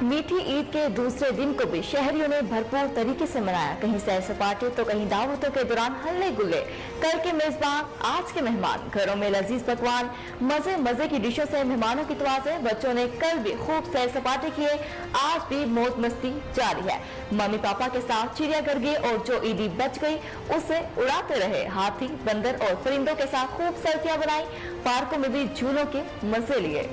मीठी ईद के दूसरे दिन को भी शहरियों ने भरपूर तरीके से मनाया। कहीं सैर सपाटे तो कहीं दावतों के दौरान हल्ले गुल्ले। कल के मेजबान आज के मेहमान, घरों में लजीज पकवान, मजे मजे की डिशों से मेहमानों की तवाज़े। बच्चों ने कल भी खूब सैर सपाटे किए, आज भी मौज मस्ती जारी है। मम्मी पापा के साथ चिड़ियाघर गए और जो ईदी बच गई उसे उड़ाते रहे। हाथी, बंदर और परिंदों के साथ खूब सेल्फियां बनाई। पार्कों में भी झूलों के मजे लिए।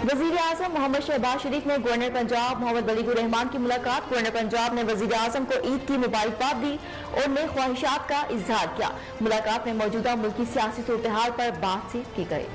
वजीर आजम मोहम्मद शहबाज शरीफ ने गवर्नर पंजाब मोहम्मद बलीगुर रहमान की मुलाकात। गवर्नर पंजाब ने वजीर आजम को ईद की मुबारकबाद दी और नई ख्वाहिशात का इजहार किया। मुलाकात में मौजूदा मुल्की सियासी सूरत हाल पर बातचीत की गई।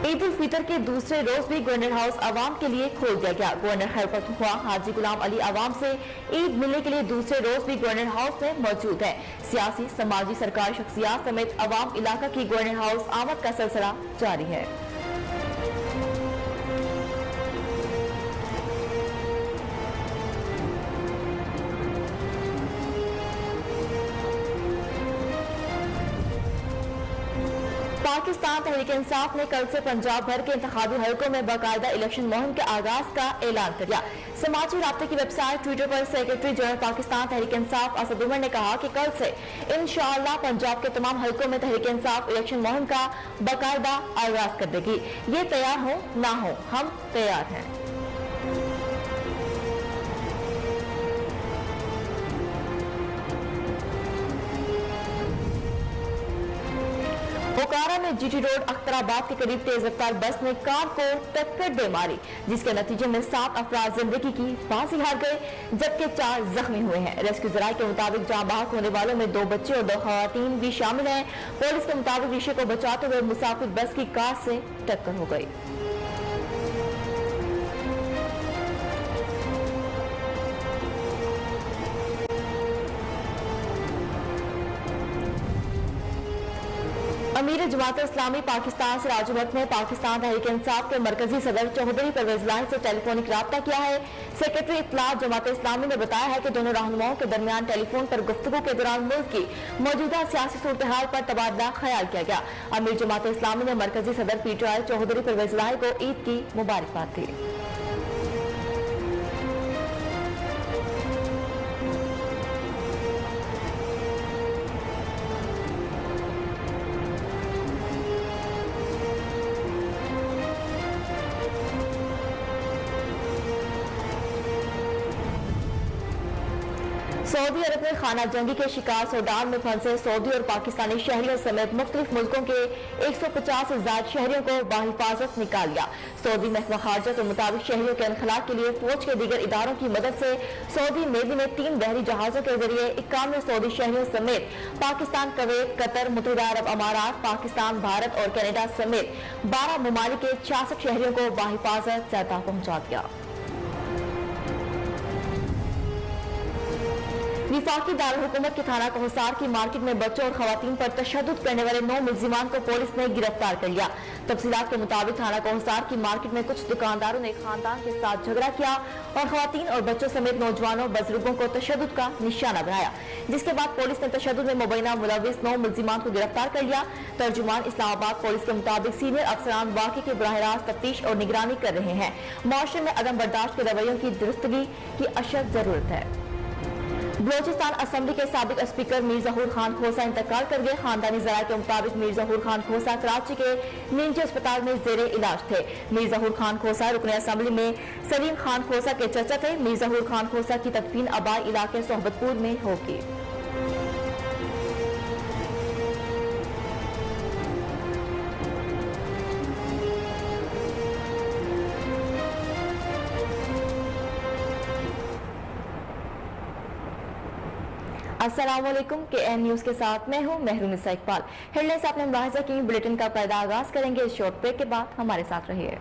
ईद उल फितर के दूसरे रोज भी गवर्नर हाउस आवाम के लिए खोल दिया गया। गवर्नर खैर पख्तूनख्वा हाजी गुलाम अली आवाम से ईद मिलने के लिए दूसरे रोज भी गवर्नर हाउस में मौजूद है। सियासी, समाजी, सरकारी शख्सियात समेत अवाम इलाका की गवर्नर हाउस आमद का सिलसिला जारी है। पाकिस्तान तहरीक इंसाफ ने कल से पंजाब भर के इंतखाबी हलकों में बाकायदा इलेक्शन मुहिम के आगाज का ऐलान कर दिया। समाजी राब्ते की वेबसाइट ट्विटर पर सेक्रेटरी जनरल पाकिस्तान तहरीक इंसाफ असद उमर ने कहा कि कल से इंशाअल्लाह पंजाब के तमाम हलकों में तहरीक इंसाफ इलेक्शन मुहिम का बाकायदा आगाज कर देगी। ये तैयार हो ना हो, हम तैयार हैं। बोकारो में जीटी रोड अख्तराबाद के करीब तेज रफ्तार बस ने कार को टक्कर दे मारी, जिसके नतीजे में 7 अफराद जिंदगी की बाजी हार गए जबकि 4 जख्मी हुए हैं। रेस्क्यू जराये के मुताबिक जाँ बहक होने वालों में 2 बच्चे और 2 खवातीन भी शामिल हैं। पुलिस के मुताबिक रिक्शे को बचाते हुए मुसाफिर बस की कार से टक्कर हो गई। अमीर जमात इस्लामी पाकिस्तान से राजू भट्ट ने पाकिस्तान तहरीक इंसाफ के मरकजी सदर चौधरी परवेज इलाही से टेलीफोनिक राब्ता किया है। सेक्रेटरी इत्तलात जमात इस्लामी ने बताया है कि दोनों रहनुमाओं के दरमियान टेलीफोन पर गुफ्तगू के दौरान मुल्क की मौजूदा सियासी सूरत हाल पर तबादला ख्याल किया गया। अमीर जमात इस्लामी ने मरकजी सदर पीटीआई चौधरी परवेज इलाही को ईद की मुबारकबाद दी। सऊदी अरब में खाना जंगी के शिकार सूडान में फंसे सऊदी और पाकिस्तानी शहरियों समेत मुख्तलिफ मुल्कों के 150 से ज्यादा शहरियों को बाहिफाजत निकाल लिया। सऊदी महकमा खारजा के मुताबिक शहरियों के इनखला के लिए फौज के दीगर इदारों की मदद से सऊदी नेवी ने 3 बहरी जहाजों के जरिए 51 सऊदी शहरियों समेत पाकिस्तान, कुवैत, कतर, मुत्तहिदा अरब अमारात, पाकिस्तान, भारत और कनाडा समेत 12 ममालिक के 66 शहरियों को बाहिफाजत सतह पहुंचा दिया। विफाकी दारुल हुकूमत के थाना कोहसार की मार्केट में बच्चों और खवातीन पर तशद्दुद करने वाले 9 मुल्जिमान को पुलिस ने गिरफ्तार कर लिया। तफसीलात के मुताबिक थाना कोहसार की मार्केट में कुछ दुकानदारों ने खानदान के साथ झगड़ा किया और खवातीन और बच्चों समेत नौजवानों बुजुर्गों को तशद्दुद का निशाना बनाया, जिसके बाद पुलिस ने तशद्दुद में मुबैना मुलविस 9 मुल्जिमान को गिरफ्तार कर लिया। तर्जुमान इस्लामाबाद पुलिस के मुताबिक सीनियर अफसरान वाक़े की बराह रास्त तफ्तीश और निगरानी कर रहे हैं। मुआशरे में अदम बर्दाश्त के रवैयों की दुरुस्तगी की अशद जरूरत है। बलोचिस्तान असम्बली के साबिक स्पीकर मीर ज़हूर खान खोसा इंतकाल कर गए। खानदानी जराये के मुताबिक मीर ज़हूर खान खोसा कराची के निजी अस्पताल में जेरे इलाज थे। मीर ज़हूर खान खोसा रुकने असम्बली में सलीम खान खोसा के चचा थे। मीर ज़हूर खान खोसा की तदफीन आबाई इलाके सोहबतपुर में होगी। अस्सलामुअलैकुम, KN न्यूज के साथ मैं हूं महरूनिसा इकबाल। हेडलाइंस आपने मुलाहिजा की, बुलेटिन का पैदा आगाज करेंगे इस शॉर्ट ब्रेक के बाद। हमारे साथ रहिए।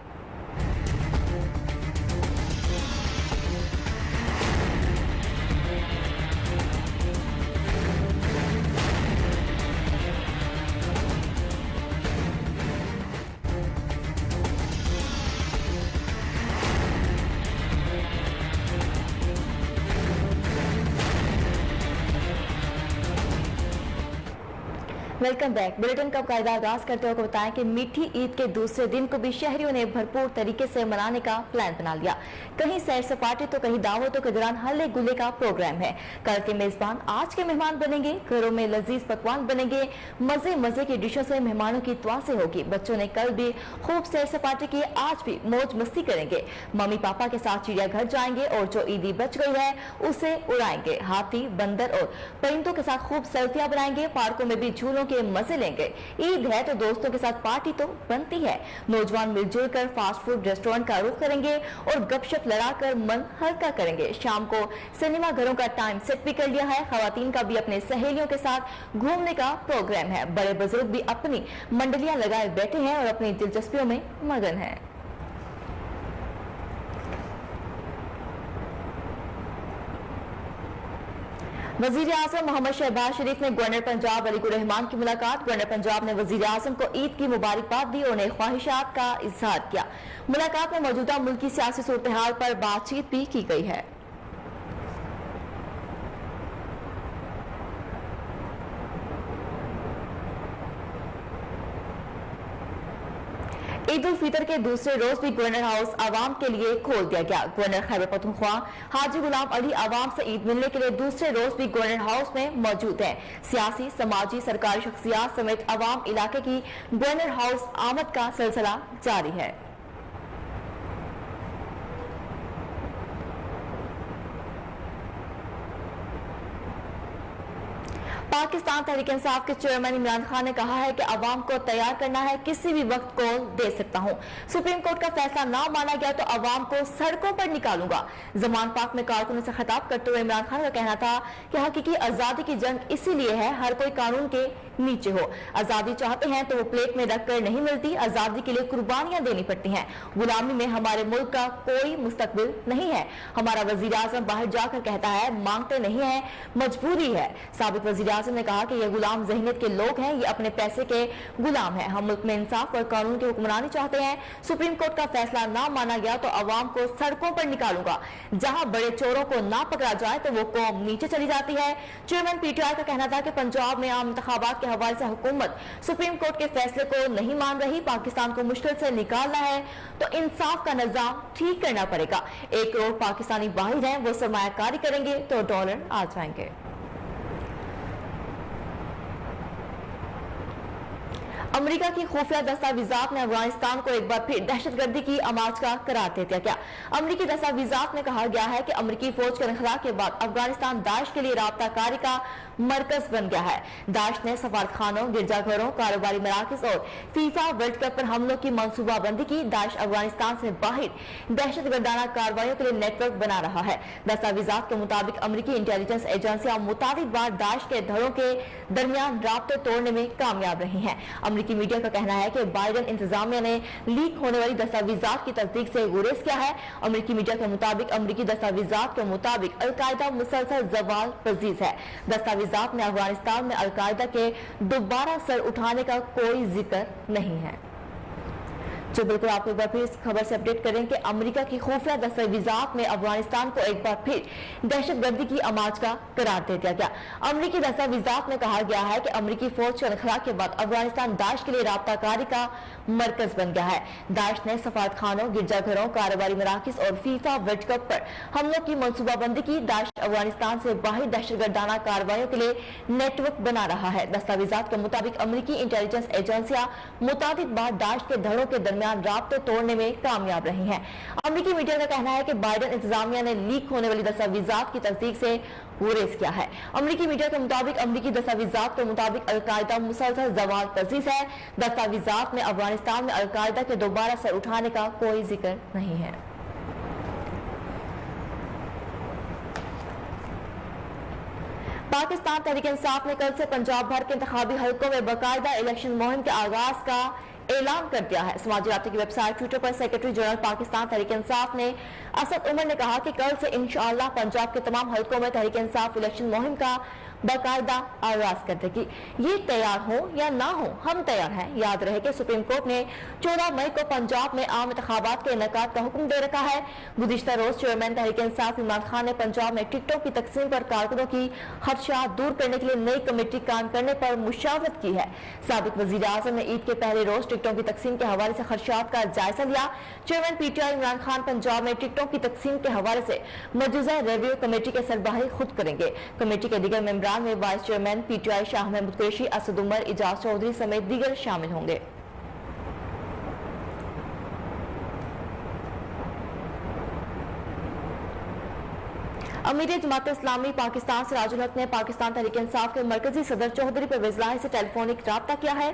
Welcome back. बुलेटिन का कायदा आगाज करते हुए बताएं कि मीठी ईद के दूसरे दिन को भी शहरियों ने भरपूर तरीके से मनाने का प्लान बना लिया। कहीं सैर सपाटे तो कहीं दावतों के दौरान हल्ले गुल्ले का प्रोग्राम है। कल के मेजबान आज के मेहमान बनेंगे। घरों में लजीज पकवान बनेंगे। मजे मजे की डिशों से मेहमानों की त्वासे होगी। बच्चों ने कल भी खूब सैर सपाटे किए, आज भी मौज मस्ती करेंगे। मम्मी पापा के साथ चिड़ियाघर जाएंगे और जो ईदी बच गई है उसे उड़ाएंगे। हाथी, बंदर और परिंदों के साथ खूब सेल्फियां बनाएंगे। पार्कों में भी झूलों के मजे लेंगे। ईद है तो दोस्तों के साथ पार्टी तो बनती है। नौजवान मिलजुल कर फास्ट फूड रेस्टोरेंट का रुख करेंगे और गपशप लड़ाकर मन हल्का करेंगे। शाम को सिनेमा घरों का टाइम सेट भी कर लिया है। खवातीन का भी अपने सहेलियों के साथ घूमने का प्रोग्राम है। बड़े बुजुर्ग भी अपनी मंडलियां लगाए बैठे हैं और अपनी दिलचस्पियों में मगन है। वजीर आजम मोहम्मद शहबाज शरीफ ने गवर्नर पंजाब अली रहमान की मुलाकात। गवर्नर पंजाब ने वजीर आजम को ईद की मुबारकबाद दी और नई ख्वाहिशात का इजहार किया। मुलाकात में मौजूदा मुल्क की सियासी सूरत हाल पर बातचीत भी की गई है। ईद उल फितर के दूसरे रोज भी गवर्नर हाउस आवाम के लिए खोल दिया गया। गवर्नर खैबर पख्तूनख्वा हाजी गुलाम अली आवाम से ईद मिलने के लिए दूसरे रोज भी गवर्नर हाउस में मौजूद हैं। सियासी, समाजी, सरकारी शख्सियात समेत आवाम इलाके की गवर्नर हाउस आमद का सिलसिला जारी है। पाकिस्तान तहरीक इंसाफ के चेयरमैन इमरान खान ने कहा है कि अवाम को तैयार करना है, किसी भी वक्त कॉल दे सकता हूं। सुप्रीम कोर्ट का फैसला ना माना गया तो अवाम को सड़कों पर निकालूंगा। जमान पाक में कारकुनों से खिताब करते हुए इमरान खान का कहना था कि हकीकी आजादी की जंग इसीलिए है हर कोई कानून के नीचे हो। आजादी चाहते हैं तो वो प्लेट में रखकर नहीं मिलती। आजादी के लिए कुर्बानियां देनी पड़ती हैं। गुलामी में हमारे मुल्क का कोई मुस्तकबिल नहीं है। हमारा वजीर आजम बाहर जाकर कहता है मांगते नहीं है, मजबूरी है। साबिक वजीर आजम ने कहा कि ये गुलाम ज़हनियत के लोग हैं, ये अपने पैसे के गुलाम हैं। हम मुल्क में इंसाफ और कानून की हुक्मरानी चाहते हैं। सुप्रीम कोर्ट का फैसला ना माना गया तो अवाम को सड़कों पर निकालूंगा। जहां बड़े चोरों को ना पकड़ा जाए तो वो कौम नीचे चली जाती है। चेयरमैन पीटीआई का कहना था कि पंजाब में आम इंतखाबात के हवाले से हुकूमत सुप्रीम कोर्ट के फैसले को नहीं मान रही। पाकिस्तान को मुश्किल से निकालना है तो इंसाफ का निजाम ठीक करना पड़ेगा। 1 करोड़ पाकिस्तानी बाहिर हैं, वो सरमायाकारी करेंगे तो डॉलर आ जाएंगे। अमेरिका की खुफिया दस्तावेजात ने अफगानिस्तान को एक बार फिर दहशतगर्दी की आमाज का करार दे दिया गया। अमेरिकी दस्तावेजात में कहा गया है कि अमेरिकी फौज के इनखला के बाद अफगानिस्तान दाइश के लिए राब्ताकारी का मरकज बन गया है। दाइश ने सफारतखानों, गिरजाघरों, कारोबारी मराकज और फीफा वर्ल्ड कप पर हमलों की मंसूबाबंदी की। दाइश अफगानिस्तान से बाहर दहशतगर्दाना कार्रवाइयों के लिए नेटवर्क बना रहा है। दस्तावेजात के मुताबिक अमेरिकी इंटेलिजेंस एजेंसियां मुताबिक बार दाइश के धड़ों के दरमियान राब्ते तोड़ने में कामयाब रही हैं। अमेरिकी मीडिया का कहना है कि बाइडेन इंतजामिया ने लीक होने वाली दस्तावेजात की तस्दीक से गुरेज किया है। अमेरिकी मीडिया के मुताबिक अमेरिकी दस्तावेजात के मुताबिक अलकायदा मुसलसल जवाल पजीज है। दस्तावेजात में अफगानिस्तान में अलकायदा के दोबारा सर उठाने का कोई जिक्र नहीं है। जो बिल्कुल आपको एक बार फिर इस खबर से अपडेट करें कि अमेरिका की खुफिया दस्तावेजात में अफगानिस्तान को एक बार फिर दहशतगर्दी की आमाज का करार दे दिया गया। अमेरिकी दस्तावेजात में कहा गया है कि अमेरिकी फौज के इनखला के बाद अफगानिस्तान दाइश के लिए राब्ताकारी का मरकज बन गया है। दाइश ने सफारतखानों, गिरजाघरों, कारोबारी मराकज और फीफा वर्ल्ड कप पर हमलों की मंसूबाबंदी की। दाइश अफगानिस्तान से बाहर दहशतगर्दाना कार्रवाइयों के लिए नेटवर्क बना रहा है। दस्तावेजात के मुताबिक अमेरिकी इंटेलिजेंस एजेंसियां मुताबिक बार दाइश के धड़ों के दरमियान राब्ते तोड़ने में कामयाब रही हैं। अमेरिकी मीडिया का कहना है कि बाइडेन इंतजामिया ने लीक होने वाली दस्तावेजात की तस्दीक से गुरेज किया है। अमेरिकी मीडिया के मुताबिक अमेरिकी दस्तावेजात के मुताबिक अलकायदा मुसलसल जवाल पजीज है। दस्तावेजात में अफगानिस्तान में अलकायदा के दोबारा सर उठाने का कोई जिक्र नहीं है। पाकिस्तान तहरीक इंसाफ ने कल से पंजाब भर के इंतखाबी हलकों में बाकायदा इलेक्शन मुहिम के आगाज का ऐलान कर दिया है। समाजी राब्ते की वेबसाइट ट्विटर पर सेक्रेटरी जनरल पाकिस्तान तहरीक इंसाफ ने असद उमर ने कहा कि कल से इंशाअल्लाह पंजाब के तमाम हलकों में तहरीक इंसाफ इलेक्शन मुहिम का बाकायदा आगाज करते कि ये तैयार हो या ना हो, हम तैयार हैं। याद रहे कि सुप्रीम कोर्ट ने 14 मई को पंजाब में आम इंतखाबात के इनेकाद का हुक्म दे रखा है। गुज़िश्ता रोज चेयरमैन तहरीक इंसाफ इमरान खान ने पंजाब में टिकटों की तकसीम पर कारकुनों की खदशात दूर करने के लिए नई कमेटी कायम करने पर मुशावरत की है। साबिक वज़ीर आज़म ने ईद के पहले रोज टिकटों की तकसीम के हवाले से खदशात का जायजा लिया। चेयरमैन PTI इमरान खान पंजाब में टिकटों की तकसीम के हवाले से मौजूदा रिव्यू कमेटी के सरबराही खुद करेंगे। कमेटी के दीगर मेंबरान में vice chairman PTI Shah Mahmood Qureshi, Asad Umar, Ijaz Chaudhry समेत दीगर शामिल होंगे। अमीर जमात इस्लामी पाकिस्तान सिराजुल हक ने पाकिस्तान तहरीक इंसाफ के मरकजी सदर चौधरी परवेज इलाही से टेलीफोनिक राब्ता किया है।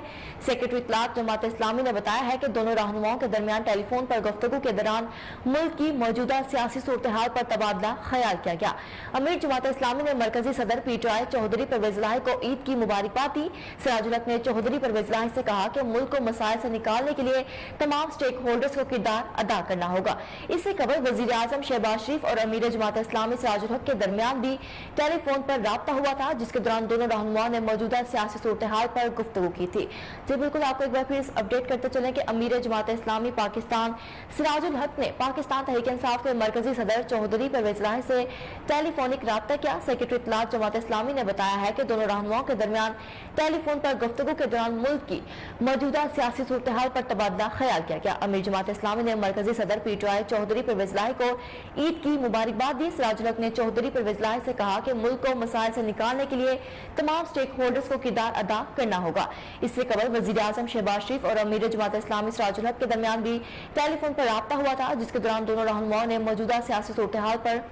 सेक्रेटरी इत्तलात जमात इस्लामी ने बताया है कि दोनों रहनुमाओं के दरमियान टेलीफोन पर गुफ्तगू के दौरान मुल्क की मौजूदा सियासी सूरत हाल पर तबादला ख्याल किया गया। अमीर जमात इस्लामी ने मरकजी सदर PTI चौधरी परवेज इलाही को ईद की मुबारकबाद दी। सिराजुल हक ने चौधरी परवेज इलाही से कहा कि मुल्क को मसाइल से निकालने के लिए तमाम स्टेक होल्डर्स को किरदार अदा करना होगा। इससे कबल वजीर आजम शहबाज शरीफ और अमीर जमात इस्लामी सिराजुल हक के दरमियान भी टेलीफोन पर राब्ता हुआ था, जिसके दौरान दोनों रहनुमाओं ने मौजूदा सियासी सूरत हाल पर गुफ्तगू की थी। जी बिल्कुल, आपको एक बार फिर अपडेट करते चले कि अमीर जमात इस्लामी पाकिस्तान सिराजुल हक ने पाकिस्तान तहरीक इंसाफ के मरकजी सदर चौधरी परवेज इलाही से टेलीफोनिक राब्ता किया। सेक्रेटरी इत्तलात जमात इस्लामी ने बताया है कि दोनों रहनुमाओं के दरमियान टेलीफोन पर गुफ्तगू के दौरान मुल्क की मौजूदा सियासी सूरत हाल पर तबादला ख्याल किया गया। अमीर जमात इस्लामी ने मरकजी सदर PTI चौधरी परवेज इलाही को ईद की मुबारकबाद दी। सिराजुल हक ने चौधरी परवेज इलाही से कहा कि मुल्क को मसाइल से निकालने के लिए तमाम स्टेक होल्डर्स को किरदार अदा करना होगा। इससे कबल वजीर आजम शहबाज शरीफ और अमीर जमात इस्लामी सिराजुल हक के दरमियान भी टेलीफोन पर राब्ता हुआ था, जिसके दौरान दोनों रहनुमाओं ने मौजूदा सियासी सूरत हाल पर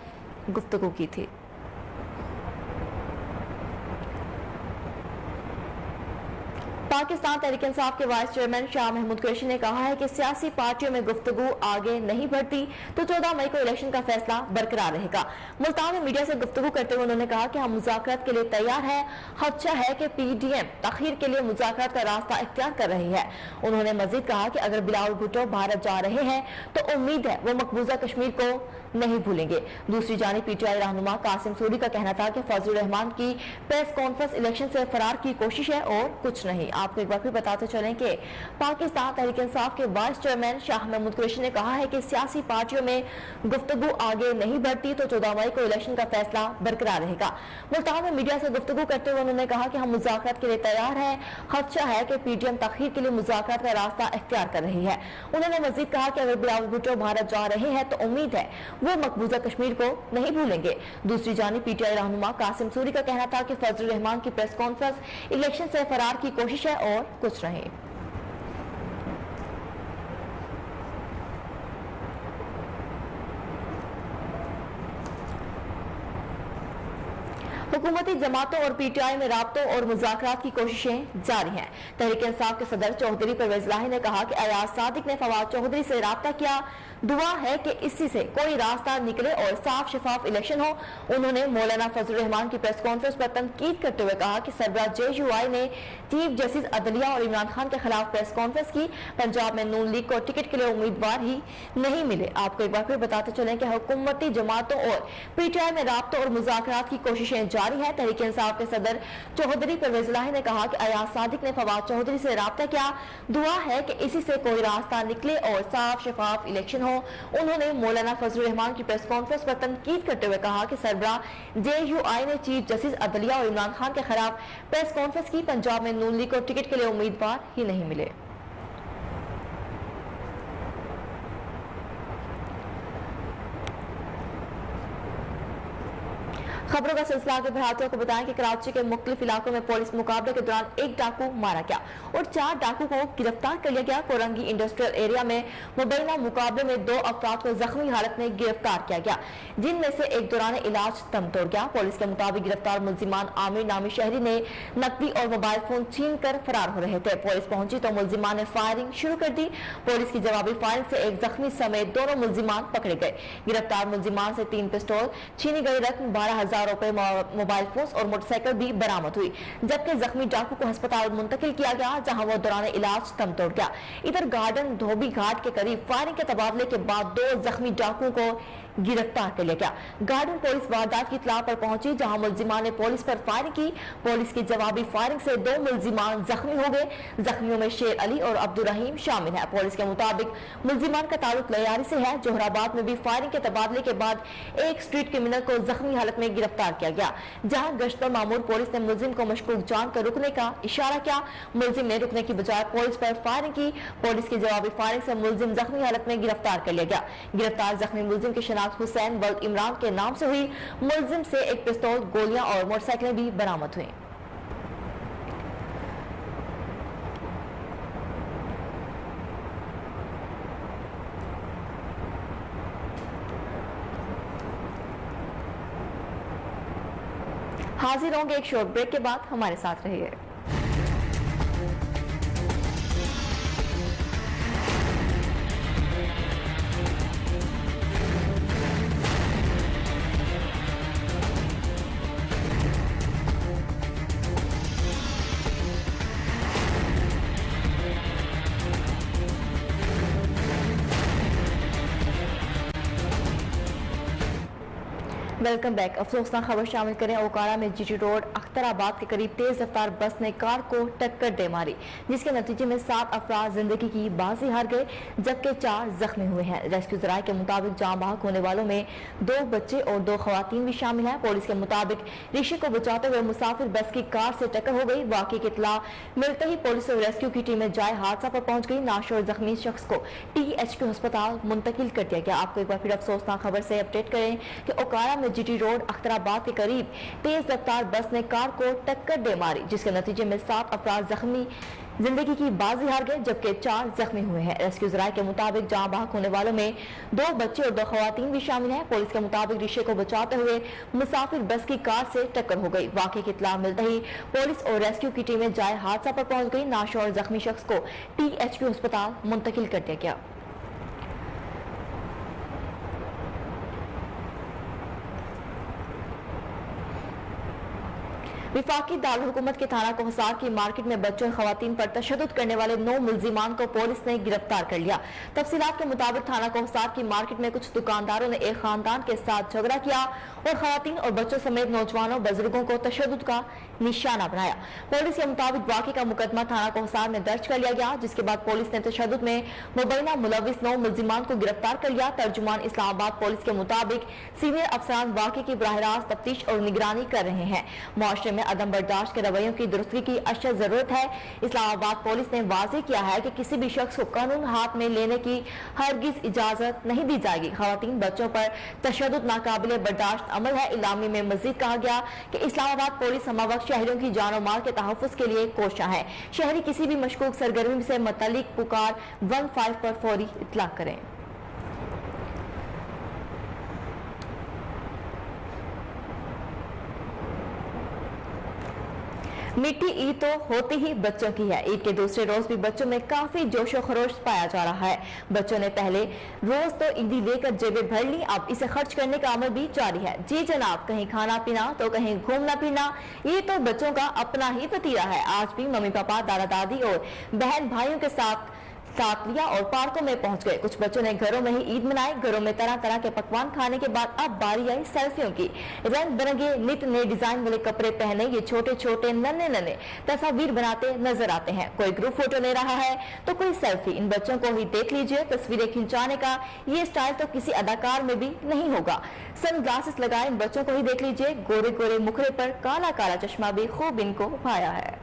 गुफ्तगू की थी। पाकिस्तान तहरीक इंसाफ के वाइस चेयरमैन शाह महमूद कुरैशी ने कहा है कि सियासी पार्टियों में गुफ्तगू आगे नहीं बढ़ती तो 14 मई को इलेक्शन का फैसला बरकरार रहेगा। मुल्तान में मीडिया से गुफ्तगू करते हुए उन्होंने कहा कि हम मुज़ाकरात के लिए तैयार हैं। खदशा है कि PDM तखीर के लिए मुज़ाकरात का रास्ता इख्तियार कर रही है। उन्होंने मजीद कहा कि अगर बिलावल भुट्टो भारत जा रहे हैं तो उम्मीद है वो मकबूजा कश्मीर को नहीं भूलेंगे। दूसरी जानिब PTI रहनुमा कासिम सूरी का कहना था कि फजलुर रहमान की प्रेस कॉन्फ्रेंस इलेक्शन से फरार की कोशिश है और कुछ नहीं। आपको एक बार फिर बताते चलें कि पाकिस्तान तहरीक इंसाफ के वाइस चेयरमैन शाह महमूद कुरैशी ने कहा है कि सियासी पार्टियों में गुफ्तगू आगे नहीं बढ़ती तो 14 मई को इलेक्शन का फैसला बरकरार रहेगा। मुल्तान में मीडिया से गुफ्तगू करते हुए उन्होंने कहा कि हम मुज़ाकरात के लिए तैयार हैं। खदशा है कि PDM तखीर के लिए मुज़ाकरात का रास्ता इख्तियार कर रही है। उन्होंने मजीद कहा कि अगर बिलावल भुट्टो भारत जा रहे हैं तो उम्मीद है वो मकबूजा कश्मीर को नहीं भूलेंगे। दूसरी जानिब PTI रहनुमा कासिम सूरी का कहना था कि फजलुर रहमान की प्रेस कॉन्फ्रेंस इलेक्शन से फरार की कोशिश है और कुछ नहीं। हुकूमती जमातों और PTI में राब्तों और मुज़ाकरात की कोशिशें जारी हैं। तहरीक इंसाफ के सदर चौधरी परवेज इलाही ने कहा कि अयाज सादिक ने फवाद चौधरी से राब्ता किया। दुआ है कि इसी से कोई रास्ता निकले और साफ शफाफ इलेक्शन हो। उन्होंने मौलाना फजलुर रहमान की प्रेस कॉन्फ्रेंस पर तनकीद करते हुए कहा कि सरबराह JUI ने चीफ जस्टिस अदलिया और इमरान खान के खिलाफ प्रेस कॉन्फ्रेंस की। पंजाब में नून लीग को टिकट के लिए उम्मीदवार ही नहीं मिले। आपको एक बार फिर बताते चलें कि हुकूमती जमातों और PTI में राब्तों और मुज़ाकरात की कोशिशें जारी है। तहरीक इंसाफ के सदर चौधरी परवेज इलाही ने कहा कि अयाज सादिक ने फवाद चौधरी से राब्ता किया। दुआ है कि इसी से कोई रास्ता निकले और साफ शफाफ इलेक्शन हो। उन्होंने मौलाना फजलुर रहमान की प्रेस कॉन्फ्रेंस पर तनकीद करते हुए कहा कि सरबराह JUI ने चीफ जस्टिस अदलिया और इमरान खान के खिलाफ प्रेस कॉन्फ्रेंस की। पंजाब में नून लीग को टिकट के लिए उम्मीदवार ही नहीं मिले। खबरों का सिलसिला आगे बढ़ाते हुए बताएं कि कराची के मुख्तलिफ इलाकों में पुलिस मुकाबले के दौरान एक डाकू मारा गया और 4 डाकू को गिरफ्तार कर लिया गया। कोरंगी इंडस्ट्रियल एरिया में मुबैना मुकाबले में 2 अफराद को जख्मी हालत में गिरफ्तार किया गया, जिनमें से एक दौरान इलाज दम तोड़ गया। पुलिस के मुताबिक गिरफ्तार मुलजिमान आमिर नामी शहरी ने नकदी और मोबाइल फोन छीन कर फरार हो रहे थे। पुलिस पहुंची तो मुलजिमान ने फायरिंग शुरू कर दी। पुलिस की जवाबी फायरिंग से एक जख्मी समेत दोनों मुलजिमान पकड़े गए। गिरफ्तार मुलजिमान से 3 पिस्तौल, छीनी गई रकम 12,000 10,000 रुपए, मोबाइल फोन और मोटरसाइकिल भी बरामद हुई, जबकि जख्मी डाकू को अस्पताल मुंतकिल किया गया, जहां वो दौरान इलाज दम तोड़ गया। इधर गार्डन धोबी घाट के करीब फायरिंग के तबादले के बाद 2 जख्मी डाकुओं को गिरफ्तार कर लिया गया। गार्डन पुलिस वारदात की इत्तला पर पहुंची, जहां मुलजिमान ने पुलिस पर फायरिंग की। पुलिस की जवाबी फायरिंग से 2 मुलजिमान जख्मी हो गए। जख्मियों में शेर अली और अब्दुल रहीम शामिल है। पुलिस के मुताबिक मुलजिमान का ताल्लुक लयारी से है। जोहराबाद में भी फायरिंग के तबादले के बाद एक स्ट्रीट क्रिमिनल को जख्मी हालत में गिरफ्तार किया गया, जहां गश्त पर मामूर पुलिस ने मुलजिम को मशकूक जानकर रुकने का इशारा किया। मुलजिम ने रुकने की बजाय पुलिस पर फायरिंग की। पुलिस की जवाबी फायरिंग से मुलजिम जख्मी हालत में गिरफ्तार कर लिया गया। गिरफ्तार जख्मी मुलजिम की हुसैन वल्द इमरान के नाम से हुई। मुलजिम से एक पिस्तौल, गोलियां और मोटरसाइकिलें भी बरामद हुई। हाजिर होंगे एक शॉर्ट ब्रेक के बाद, हमारे साथ रहिए। Welcome back. अफसोसनाक खबर शामिल करें, ओकाड़ा में जीटी रोड अख्तराबाद के करीब तेज रफ्तार बस ने कार को टक्कर दे मारी, जिसके नतीजे में 7 अफराद जिंदगी की बाजी हार गए, जबकि 4 जख्मी हुए हैं। रेस्क्यू जराये के मुताबिक जान बहक होने वालों में 2 बच्चे और 2 खवातीन भी शामिल हैं। पुलिस के मुताबिक रिक्शे को बचाते हुए मुसाफिर बस की कार से टक्कर हो गई। वाकई की इत्तला मिलते ही पुलिस और रेस्क्यू की टीमें जाए हादसा पर पहुंच गई। नाशुर जख्मी शख्स को THQ अस्पताल मुंतकिल कर दिया गया। आपको एक बार फिर अफसोसनाक खबर से अपडेट करें कि ओकाड़ा में जीटी रोड अख्तराबाद के करीब तेज रफ्तार बस ने कार को टक्कर दे मारी, जिसके नतीजे में 7 अफराद जख्मी जिंदगी की बाजी हार गए, जबकि 4 जख्मी हुए हैं। रेस्क्यू जराये के मुताबिक जान बहक होने वालों में 2 बच्चे और 2 खवातीन भी शामिल हैं। पुलिस के मुताबिक रिक्शे को बचाते हुए मुसाफिर बस की कार से टक्कर हो गई। वाकई की इत्तला मिलते ही पुलिस और रेस्क्यू की टीमें जाए हादसा पर पहुंच गई। नाशुर जख्मी शख्स को THQ अस्पताल मुंतकिल कर दिया गया। विफाकी दारुल हुकूमत के थाना कोहसार की मार्केट में बच्चों और खवातीन पर तशद्दुद करने वाले 9 मुलजिमान को पुलिस ने गिरफ्तार कर लिया। तफसीलात के मुताबिक थाना कोहसार की मार्केट में कुछ दुकानदारों ने एक खानदान के साथ झगड़ा किया और खवातीन और बच्चों समेत नौजवानों बुजुर्गों को तशद्दुद का निशाना बनाया। पुलिस के मुताबिक वाकई का मुकदमा थाना कोहसार में दर्ज कर लिया गया, जिसके बाद पुलिस ने तशद्दुद में मुबैना मुलविस 9 मुलजिमान को गिरफ्तार कर लिया। तर्जुमान इस्लामाबाद पुलिस के मुताबिक सीनियर अफसरान वाकई की बराह रास्त तफ्तीश और निगरानी कर रहे हैं। मुआशरे में अदम बर्दाश्त के रवैयों की दुरुस्ती की अशद जरूरत है। इस्लामाबाद पुलिस ने वाज़ेह किया है कि किसी भी शख्स को कानून हाथ में लेने की हरगिज इजाजत नहीं दी जाएगी। खवातीन बच्चों पर तशद्दुद नाकाबिले बर्दाश्त अमल है। इलामी में मजीद कहा गया कि इस्लामाबाद पुलिस हमावक्त शहरियों की जान और माल के तहफ़्फ़ुज़ के लिए कोशा है। शहरी किसी भी मशकूक सरगर्मी से मुतल्लिक पुकार 15 पर फौरी इत्तला करें। मीठी ईद तो होती ही बच्चों की है। ईद के दूसरे रोज भी बच्चों में काफी जोशो खरोश पाया जा रहा है। बच्चों ने पहले रोज तो ईदी लेकर जेबें भर ली, अब इसे खर्च करने का अमल भी जारी है। जी जनाब, कहीं खाना पीना तो कहीं घूमना फिरना, ये तो बच्चों का अपना ही वतीरा है। आज भी मम्मी पापा, दादा दादी और बहन भाइयों के साथ लिया और पार्कों में पहुंच गए। कुछ बच्चों ने घरों में ही ईद मनाई। घरों में तरह तरह के पकवान खाने के बाद अब बारी आई सेल्फियों की। रंग बिरंगे नित नए डिजाइन वाले कपड़े पहने ये छोटे छोटे नन्हे नन्हे तस्वीर बनाते नजर आते हैं। कोई ग्रुप फोटो ले रहा है तो कोई सेल्फी। इन बच्चों को ही देख लीजिए, तस्वीरें खिंचाने का ये स्टाइल तो किसी अदाकार में भी नहीं होगा। सनग्लासेस लगाए इन बच्चों को ही देख लीजिए, गोरे गोरे मुखड़े पर काला काला चश्मा भी खूब इनको भाया है।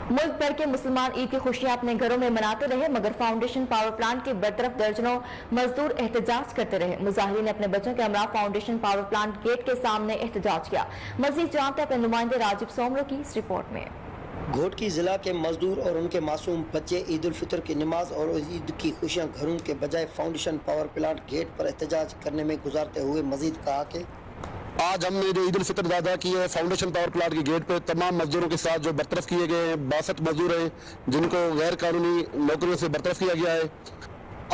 मुल्क भर के मुसलमान ईद की खुशियां अपने घरों में मनाते रहे, मगर फाउंडेशन पावर प्लांट के बरतरफ दर्जनों मजदूर एहतजाज करते रहे। मुजाहिरीन ने अपने बच्चों के हमरा फाउंडेशन पावर प्लांट गेट के सामने एहतजाज किया। मजीद जानते हैं अपने नुमाइंदे राजीव सोमरो की इस रिपोर्ट में। घोटकी जिला के मजदूर और उनके मासूम बच्चे ईद उल फितर की नमाज और ईद की खुशियां घरों के बजाय फाउंडेशन पावर प्लांट गेट पर एहतजाज करने में गुजारते हुए मजीद कहा कि आज हमने जो ईद उल फितर अदा की है फाउंडेशन पावर प्लांट के गेट पे तमाम मजदूरों के साथ जो बरतरफ किए गए हैं 62 मजदूर हैं जिनको गैर कानूनी नौकरियों से बरतरफ किया गया है।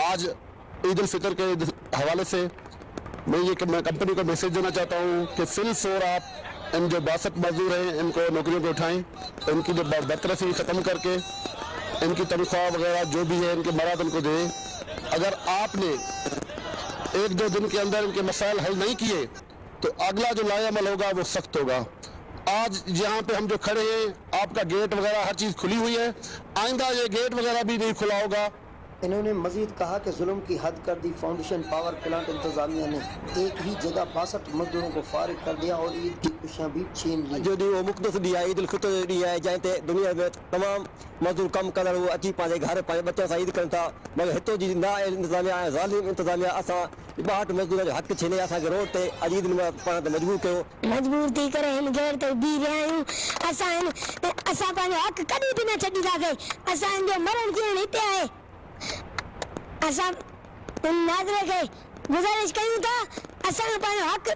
आज ईद उल फितर के हवाले से मैं कंपनी को मैसेज देना चाहता हूँ कि फिल फोर आप इन जो 62 मजदूर हैं इनको नौकरियों पर उठाएं, इनकी जो बरतरफी ख़त्म करके इनकी तनख्वाह वगैरह जो भी है इनके मराद इनको दें। अगर आपने 1-2 दिन के अंदर इनके मसाइल हल नहीं किए तो अगला जो लाएअमल होगा वो सख्त होगा। आज यहाँ पे हम जो खड़े हैं आपका गेट वगैरह हर चीज़ खुली हुई है, आइंदा ये गेट वगैरह भी नहीं खुला होगा। इन्होंने मजीद कहा कि जुल्म की हद कर दी फाउंडेशन पावर प्लांट इंतजामिया ने एक ही जगह 62 मजदूरों को फारिग कर दिया और ईद की खुशियाँ भी छीन ली। जो ॾींहुं मुक़दस ॾींहुं आहे ईद उल फितर ॾींहुं आहे जंहिं ते दुनिया में तमामु मज़दूर कमु कंदड़ अची पंहिंजे घर पंहिंजे ॿचनि सां ईद कनि था, मगर हितो जी ना इंतज़ामिया ऐं ज़ालिम इंतज़ामिया असां 62 मजदूर जो हक़ छीने असांखे रोड ते अॼु ईद में पाण ते मजबूर कयो। मजबूर थी करे हिन गेट ते बीह रहिया आहियूं। असां पंहिंजो हक़ कॾहिं बि न छॾींदासीं। असांजो मरण जीअण हिते आहे। असां नाज़िर खे गुज़ारिश कयूं था असांजो पंहिंजो हक़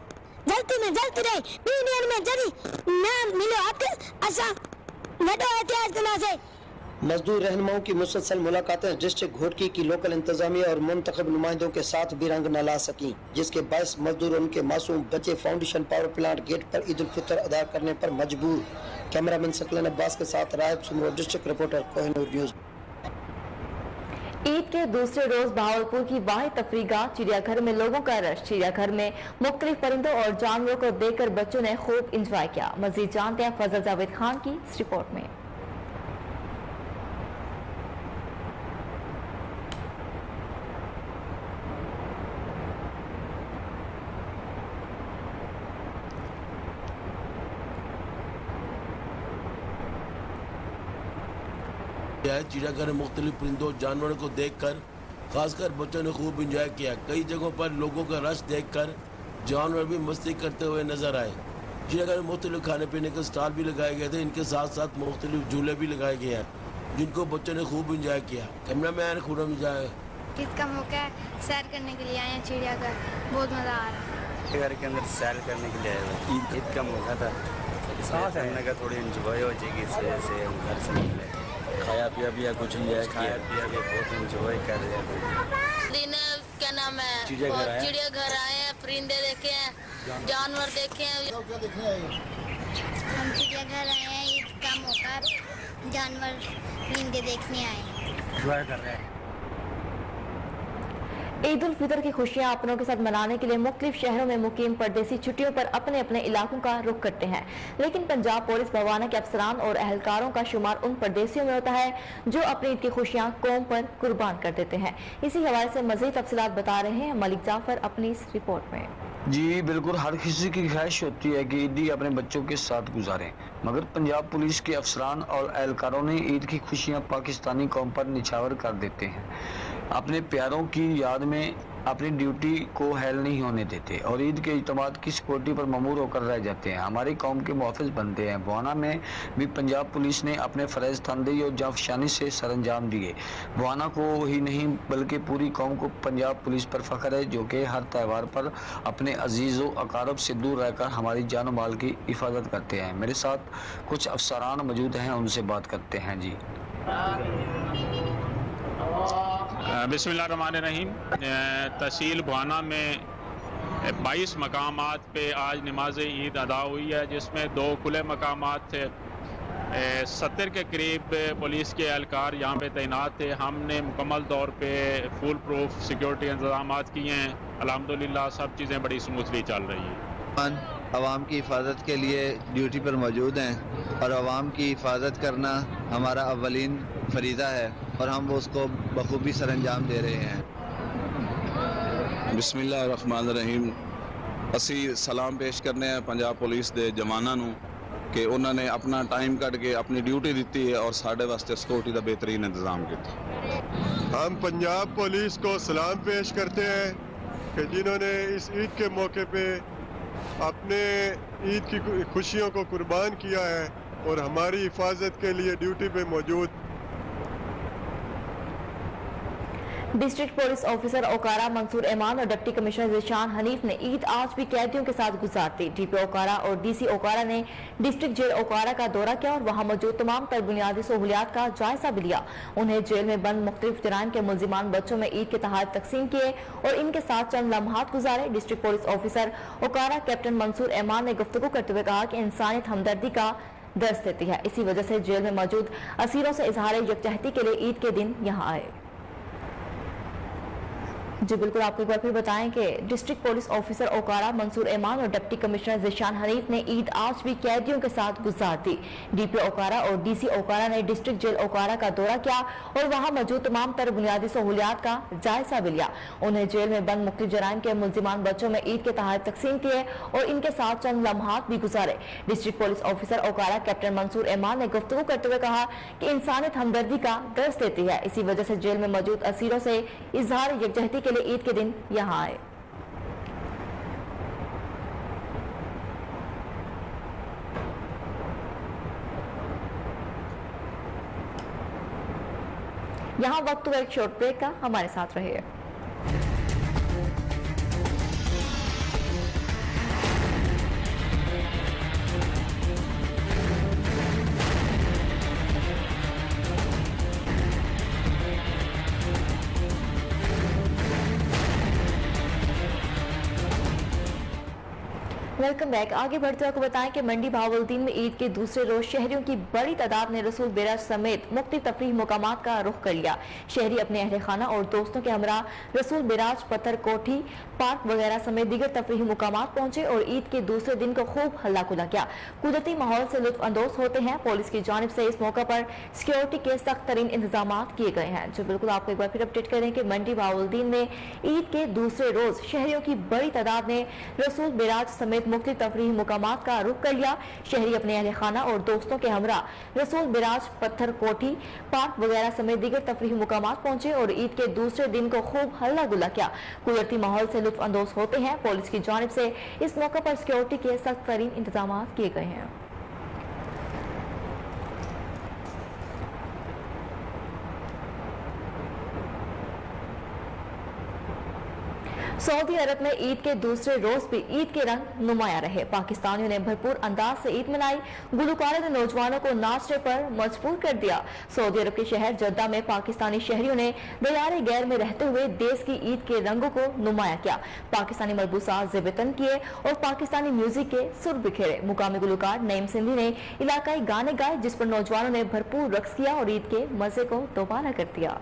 जल्दी में जल्दी ॾे। 2 ॾींहंनि में जॾहिं न मिलियो हक़ असां वॾो एहतियात कंदासीं। मजदूर रहनुमाओं की मुसलसल मुलाकातें डिस्ट्रिक्ट घोटकी की लोकल इंतजामिया और मुंतखब नुमाइंदों के साथ भी रंग न ला सकी, जिसके बायस मजदूर उनके मासूम बच्चे फाउंडेशन पावर प्लांट गेट पर ईद उल फितर अदा करने पर मजबूर। कैमरामैन सकलन अब्बास के साथ Raib Soomro, district reporter Kohinoor news. Eid के दूसरे रोज बहावलपुर की वाहिद तफरीगाह चिड़ियाघर में लोगों का रश। चिड़ियाघर में मुख्तलिफ परिंदों और जानवरों को देखकर बच्चों ने खूब इंजॉय किया। मजीद जानते हैं फजल जावेद खान की इस रिपोर्ट में। चिड़ियाघर में मुख्तलिफ परिंदों जानवरों को देखकर खासकर बच्चों ने खूब इंजॉय किया। कई जगहों पर लोगों का रश देखकर जानवर भी मस्ती करते हुए नजर आए। चिड़ियाघर में मुख्तलिफ खाने पीने के स्टॉल भी लगाए गए थे। इनके साथ साथ मुख्तलिफ झूले भी लगाए गए हैं जिनको बच्चों ने खूब इंजॉय किया। कैमरा मैन खुरम जाए। ईद का मौका है, सैर करने के लिए आए हैं चिड़ियाघर, बहुत मज़ा आ रहा है। चिड़ियाघर के अंदर सैर करने के लिए आए हुए। ईद का मौका था, हमने कहा थोड़ी इंजॉय हो जाएगी, इस वजह से हम घर से निकले। खाया पिया भी कुछ इंजॉय खाया पिया भी बहुत इंजॉय कर रहे हैं। दिन क्या नाम है, चिड़ियाघर आए हैं, परिंदे देखे हैं, जानवर देखे हैं। हम चिड़ियाघर आए हैं, ईद का मौका, जानवर परिंदे देखने आए हैं, इंजॉय कर रहे हैं। ईद उल फितर की खुशियां अपनों के साथ मनाने के लिए मुख्तलिफ शहरों में मुकीम परदेसी छुट्टियों पर अपने अपने इलाकों का रुख करते हैं, लेकिन पंजाब पुलिस बवाना के अफसरान और एहलकारों का शुमार उन परदेसियों में होता है जो अपनी ईद की खुशियां कौम पर कुर्बान कर देते हैं। इसी हवाले से मजीद तफसीलात बता रहे हैं मलिक जाफर अपनी इस रिपोर्ट में। जी बिल्कुल, हर किसी की ख्वाहिश होती है कि ईदी अपने बच्चों के साथ गुजारें, मगर पंजाब पुलिस के अफसरान और एहलकारों ने ईद की खुशियां पाकिस्तानी कौम पर निछावर कर देते हैं। अपने प्यारों की याद में अपनी ड्यूटी को हेल नहीं होने देते और ईद के इज्तिमात की सिक्योरिटी पर ममूर होकर रह जाते हैं। हमारी कौम के मुहाफ़िज़ बनते हैं। बुआना में भी पंजाब पुलिस ने अपने फ़र्ज़ तनदेही और जाफशानी से सरअंजाम दिए। बुआना को ही नहीं बल्कि पूरी कौम को पंजाब पुलिस पर फ़ख्र है जो कि हर त्यौहार पर अपने अजीज़ व अकारब से दूर रहकर हमारी जान और माल की हिफाजत करते हैं। मेरे साथ कुछ अफसरान मौजूद हैं, उनसे बात करते हैं। जी बिस्मिल्लाहिर्रहमानिर्रहीम। तहसील बुआना में 22 मकामात पे आज नमाज ईद अदा हुई है, जिसमें 2 खुले मकामात थे। 70 के करीब पुलिस के एहलकार यहाँ पे तैनात थे। हमने मुकम्मल तौर पे फुल प्रूफ सिक्योरिटी इंतजाम किए हैं। अल्हम्दुलिल्लाह सब चीज़ें बड़ी स्मूथली चल रही हैं। अवाम की हिफाजत के लिए ड्यूटी पर मौजूद हैं और अवाम की हिफाजत करना हमारा अव्वलीन फरीज़ा है और हम उसको बखूबी सरअंजाम दे रहे हैं। बिस्मिल्लाहिर्रहमानिर्रहीम। असी सलाम पेश करने हैं पंजाब पुलिस के जवानों नूं कि उन्होंने अपना टाइम कट के अपनी ड्यूटी दी है और साढ़े वास्ते सिक्योरिटी का बेहतरीन इंतजाम किया। हम पंजाब पुलिस को सलाम पेश करते हैं कि जिन्होंने इस ईद के मौके पे अपने ईद की खुशियों को कुर्बान किया है और हमारी हिफाजत के लिए ड्यूटी पे मौजूद। डिस्ट्रिक्ट पुलिस ऑफिसर ओकारा मंसूर एमान और डिप्टी कमिश्नर ज़ीशान हनीफ ने ईद आज भी कैदियों के साथ गुजारती। डीपी ओकारा और डीसी ओकारा ने डिस्ट्रिक्ट जेल ओकारा का दौरा किया और वहां मौजूद तमाम तर बुनियादी सहूलियात का जायजा भी लिया। उन्हें जेल में बंद मुख्तलिफ जराइम के मुलजिमान बच्चों में ईद के तहत तकसीम किए और इनके साथ चंद लम्हात गुजारे। डिस्ट्रिक्ट पुलिस ऑफिसर ओकारा कैप्टन मंसूर एमान ने गुफ्तगू करते हुए कहा कि इंसानियत हमदर्दी का दर्ज देती है, इसी वजह से जेल में मौजूद असीरों से इजहार यकजहती के लिए ईद के दिन यहाँ आए। जी बिल्कुल, आपको एक बार फिर बताएं कि डिस्ट्रिक्ट पुलिस ऑफिसर ओकारा मंसूर एमान और डिप्टी कमिश्नर ज़ीशान हनीफ ने ईद आज भी कैदियों के साथ गुजार दी। डीपी ओकारा और डीसी ओकारा ने डिस्ट्रिक्ट जेल ओकारा का दौरा किया और वहां मौजूद तमाम तर बुनियादी सहूलियात का जायजा भी लिया। उन्हें जेल में बंद मुख्तलिफ जराइम के मुलजिमान बच्चों में ईद के तहत तकसीम किए और इनके साथ चंद लम्हात भी गुजारे। डिस्ट्रिक्ट पुलिस ऑफिसर ओकारा कैप्टन मंसूर एमान ने गुफ्तगू करते हुए कहा कि इंसानियत हमदर्दी का दर्ज देती है, इसी वजह से जेल में मौजूद असीरों से इजहार यकजहती के लिए ईद के दिन यहाँ आए। यहाँ वक्त हुआ एक शॉर्ट ब्रेक का, हमारे साथ रहिए। Welcome back. आगे बढ़ते हुए आपको बताएं कि मंडी बहावलदीन में ईद के दूसरे रोज शहरियों की बड़ी तादाद ने रसूल बेराज समेत मुख्तलिफ तफरीह मुकामात का रुख कर लिया। शहरी अपने अहले खाना और दोस्तों के हमरा रसूल बेराज, पत्थर कोठी, पार्क वगैरह समेत दीगर तफरीही मुकामात पहुंचे और ईद के दूसरे दिन को खूब हल्ला गुल्ला किया। कुदरती माहौल से लुत्फ अंदोज होते हैं। पुलिस की जानिब से इस मौका पर सिक्योरिटी के सख्त तरीन इंतजाम किए गए हैं। जो बिल्कुल आपको एक बार फिर अपडेट करें कि मंडी बहावलदीन में ईद के दूसरे रोज शहरियों की बड़ी तादाद ने रसूल बेराज समेत मुख्तलिफ तफरीही मुकामात का रुख कर लिया। शहरी अपने अहले खाना और दोस्तों के हमरा रसूल बेराज, पत्थर कोठी, पार्क वगैरह समेत दीगर तफरीही मुकामात पहुंचे और ईद के दूसरे दिन को खूब हल्ला गुल्ला किया। कुदरती माहौल से लुत्फ अंदोज होते हैं। पुलिस की जानिब से इस मौके पर सिक्योरिटी के सख्त तरीन इंतजाम किए गए हैं। सऊदी अरब में ईद के दूसरे रोज भी ईद के रंग नुमाया रहे। पाकिस्तानियों ने भरपूर अंदाज से ईद मनाई। गुलकारों ने नौजवानों को नाचने पर मजबूर कर दिया। सऊदी अरब के शहर जद्दा में पाकिस्तानी शहरियों ने दयारे गैर में रहते हुए देश की ईद के रंगों को नुमाया किया। पाकिस्तानी मलबूसात ज़ेबतन किए और पाकिस्तानी म्यूजिक के सुर बिखेरे। मुकामी गुलकार नईम सिंधी ने इलाकाई गाने गाए, जिस पर नौजवानों ने भरपूर रक्स किया और ईद के मजे को दोबारा कर दिया।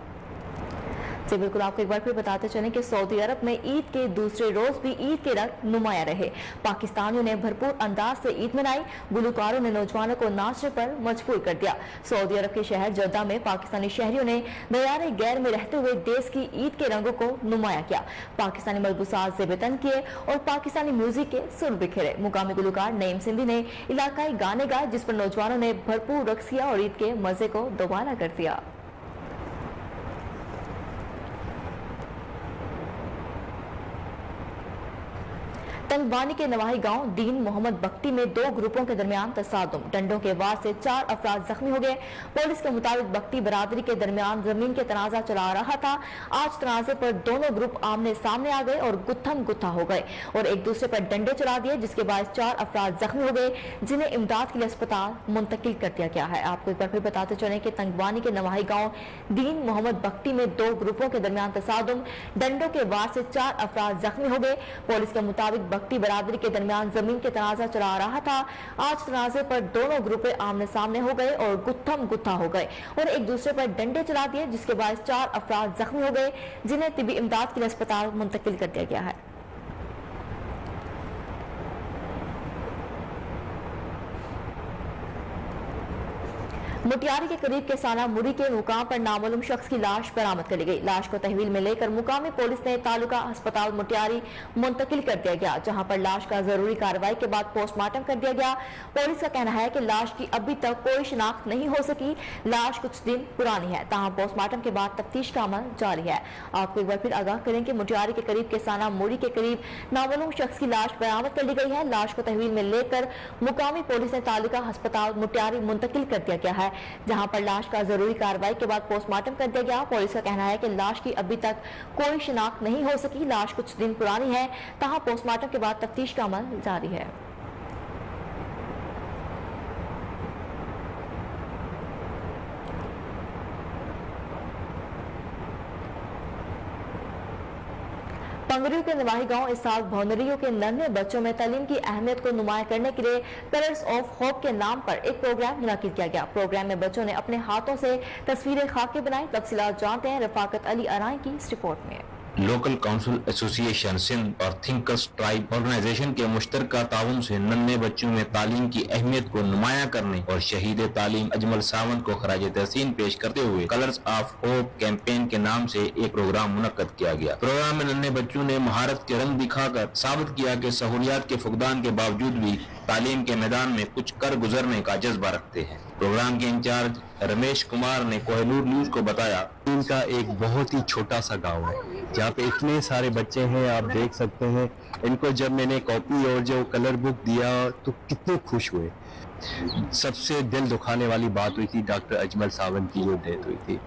जी बिल्कुल, आपको एक बार फिर बताते चलें कि सऊदी अरब में ईद के दूसरे रोज भी ईद के रंग नुमाया रहे। पाकिस्तानियों ने भरपूर अंदाज से ईद मनाई। गुलकारों ने नौजवानों को नाचने पर मजबूर कर दिया। सऊदी अरब के शहर जद्दा में पाकिस्तानी शहरियों ने दयारे गैर में रहते हुए देश की ईद के रंगों को नुमाया किया। पाकिस्तानी मलबूसात ज़ेबतन किए और पाकिस्तानी म्यूजिक के सुर बिखेरे। मुकामी गुलकार नईम सिंधी ने इलाकाई गाने गाए, जिस पर नौजवानों ने भरपूर रक्स किया और ईद के मजे को दोबारा कर दिया। तंगवानी के नवाही गांव दीन मोहम्मद बख्ती में दो ग्रुपों के दरमियान तसादुम, डंडों के वार से 4 अफराद जख्मी हो गए। पुलिस के मुताबिक बख्ती बरादरी के दरमियान जमीन के तनाजा चला रहा था। आज तनाजे पर दोनों ग्रुप आमने सामने आ गए और गुत्थम गुत्था हो गए और एक दूसरे पर डंडे चला दिए, जिसके बाद 4 अफराद जख्मी हो गए, जिन्हें इमदाद के लिए अस्पताल मुंतकिल कर दिया गया है। आपको एक बार फिर बताते चले कि तंगवानी के नवाही गाँव दीन मोहम्मद बख्ती में दो ग्रुपों के दरमियान तसादुम, डंडों के वार से 4 अफराद जख्मी हो गए। पुलिस के मुताबिक बख्ती बरादरी के दरमियान जमीन के तनाजा चला रहा था। आज तनाजे पर दोनों ग्रुपें आमने सामने हो गए और गुत्थम गुत्था हो गए और एक दूसरे पर डंडे चला दिए, जिसके बाद 4 अफराद जख्मी हो गए, जिन्हें तिबी इमदाद के लिए अस्पताल मुंतकिल कर दिया गया है। मुटियारी के करीब केसाना मुरी के मुकाम पर नामालूम शख्स की लाश बरामद कर ली गई। लाश को तहवील में लेकर मुकामी पुलिस ने तालुका अस्पताल मुटियारी मुंतकिल कर दिया गया, जहां पर लाश का जरूरी कार्रवाई के बाद पोस्टमार्टम कर दिया गया। पुलिस का कहना है कि लाश की अभी तक कोई शिनाख्त नहीं हो सकी। लाश कुछ दिन पुरानी है, ताहम पोस्टमार्टम के बाद तफ्तीश का अमल जारी है। आपको एक बार फिर आगाह करें कि मुटियारी के करीब केसाना मुरी के करीब नामालूम शख्स की लाश बरामद कर ली गई है। लाश को तहवील में लेकर मुकामी पुलिस ने तालुका अस्पताल मुटियारी मुंतकिल कर दिया गया है। जहां पर लाश का जरूरी कार्रवाई के बाद पोस्टमार्टम कर दिया गया। पुलिस का कहना है कि लाश की अभी तक कोई शिनाख्त नहीं हो सकी। लाश कुछ दिन पुरानी है, तहां पोस्टमार्टम के बाद तफ्तीश का अमल जारी है। पंगरियों के निवाही गांव इस साल भौनरियों के नन्हे बच्चों में तालीम की अहमियत को नुमाया करने के लिए कलर्स ऑफ होप के नाम पर एक प्रोग्राम मुनक्किद किया गया। प्रोग्राम में बच्चों ने अपने हाथों से तस्वीरें खाके बनाई। तफसीलात जानते हैं रफाकत अली अराई की इस रिपोर्ट में। लोकल काउंसिल एसोसिएशन सिंध और थिंकर्स ट्राइब ऑर्गेनाइजेशन के मुश्तरका ताउन से नन्हे बच्चों में तालीम की अहमियत को नुमाया करने और शहीद तालीम अजमल सावंत को खराज तहसीन पेश करते हुए कलर्स ऑफ होप कैंपेन के नाम से एक प्रोग्राम मुनक्कद किया गया। प्रोग्राम में नन्हे बच्चों ने महारत के रंग दिखाकर साबित किया कि सहूलियात के फुकदान के बावजूद भी तालीम के मैदान में कुछ कर गुजरने का जज्बा रखते हैं। प्रोग्राम के इंचार्ज रमेश कुमार ने कोहिनूर न्यूज को बताया, इनका एक बहुत ही छोटा सा गांव है जहाँ पे इतने सारे बच्चे हैं, आप देख सकते हैं। इनको जब मैंने कॉपी और जो कलर बुक दिया तो कितने खुश हुए। सबसे दिल दुखाने वाली बात हुई थी डॉक्टर अजमल सावंत की जो डेथ हुई थी।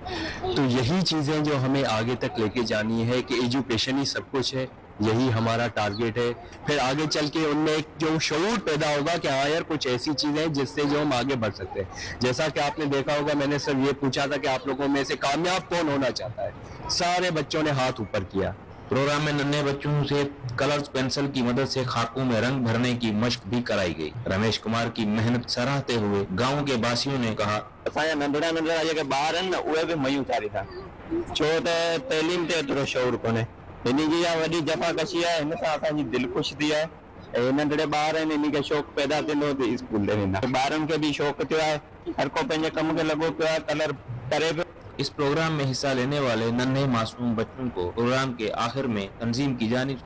तो यही चीज़ें जो हमें आगे तक लेके जानी है कि एजुकेशन ही सब कुछ है, यही हमारा टारगेट है। फिर आगे चल के उनमें एक जो शऊर पैदा होगा कि हाँ यार कुछ ऐसी चीजें हैं जिससे जो हम आगे बढ़ सकते हैं। जैसा कि आपने देखा होगा, मैंने सिर्फ ये पूछा था कि आप लोगों में से कामयाब कौन होना चाहता है, सारे बच्चों ने हाथ ऊपर किया। प्रोग्राम में नन्हे बच्चों से कलर्स पेंसिल की मदद से खाकों में रंग भरने की मशक भी कराई गई। रमेश कुमार की मेहनत सराहते हुए गाँव के वासियों ने कहा, नंढड़ा नंढड़ा जेके ॿार आहिनि न उहे बि मयूं तारी था, छो त तइलीम ते एतिरो शौर कोन्हे। हिन जी इहा वॾी जफ़ाकशी आहे, हिन सां असांजी दिलि ख़ुशि थी आहे। ऐं नंढड़े ॿार आहिनि, हिन खे शौक़ु पैदा थींदो त स्कूल ते वेंदा। ॿारनि खे बि शौक़ु थियो आहे, हर को पंहिंजे कम खे लॻो पियो आहे, कलर करे पियो। इस प्रोग्राम में हिस्सा लेने वाले नन्हे मासूम बच्चों को प्रोग्राम के आखिर में तंजीम की जानी।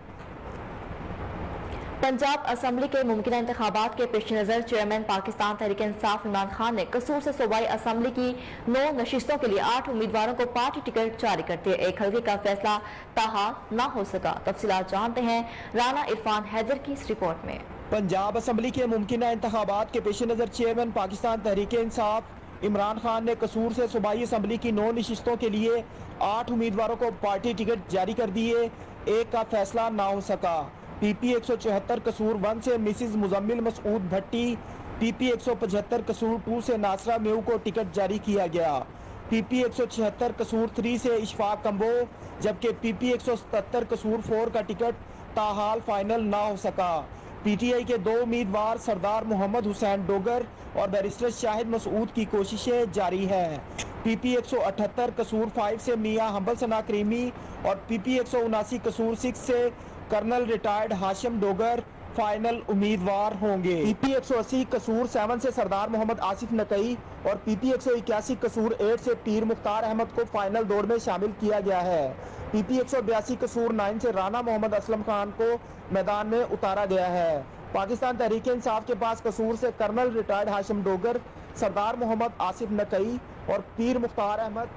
पंजाब असम्बली के मुमकिन इंतखाबात के पेश नज़र चेयरमैन पाकिस्तान तहरीक इंसाफ इमरान खान ने कसूर से सूबाई असम्बली की 9 नशिस्तों के लिए 8 उम्मीदवारों को पार्टी टिकट जारी करते एक हल्के का फैसला ताहाल न हो सका। तफसीलात जानते हैं राना इरफान हैदर की इस रिपोर्ट में। पंजाब असम्बली के मुमकिन इंतखाबात के पेश नज़र चेयरमैन पाकिस्तान तहरीक इंसाफ इमरान खान ने कसूर से सूबाई असम्बली की 9 नशिस्तों के लिए 8 उम्मीदवारों को पार्टी टिकट जारी कर दिए, एक का फैसला ना हो सका। PP 174 कसूर 1 से मिसिज मुजम्मिल मसूद भट्टी, PP 175 कसूर 2 से नासरा मेहू को टिकट जारी किया गया। PP 176 कसूर 3 से इशफाक कंबो, जबकि PP 177 कसूर 4 का टिकट ताहाल फाइनल ना हो सका। PTI के 2 उम्मीदवार सरदार मोहम्मद हुसैन डोगर और बैरिस्टर शाहिद मसूद की कोशिशें जारी है। PP 178 कसूर 5 से मियां हम्बल सना करीमी और PP 179 कसूर 6 से colonel retired Hashim Dogar final उम्मीदवार होंगे। PP 180 कसूर 7 से सरदार मोहम्मद आसिफ नकई और PP 181 कसूर 8 से पीर मुख्तार अहमद को फाइनल दौर में शामिल किया गया है। PP 182 कसूर 9 से राना मोहम्मद असलम खान को मैदान में उतारा गया है। पाकिस्तान तहरीक इंसाफ के पास कसूर से कर्नल रिटायर्ड हाशिम डोगर, सरदार मोहम्मद आसिफ नकई और पीर मुख्तार अहमद।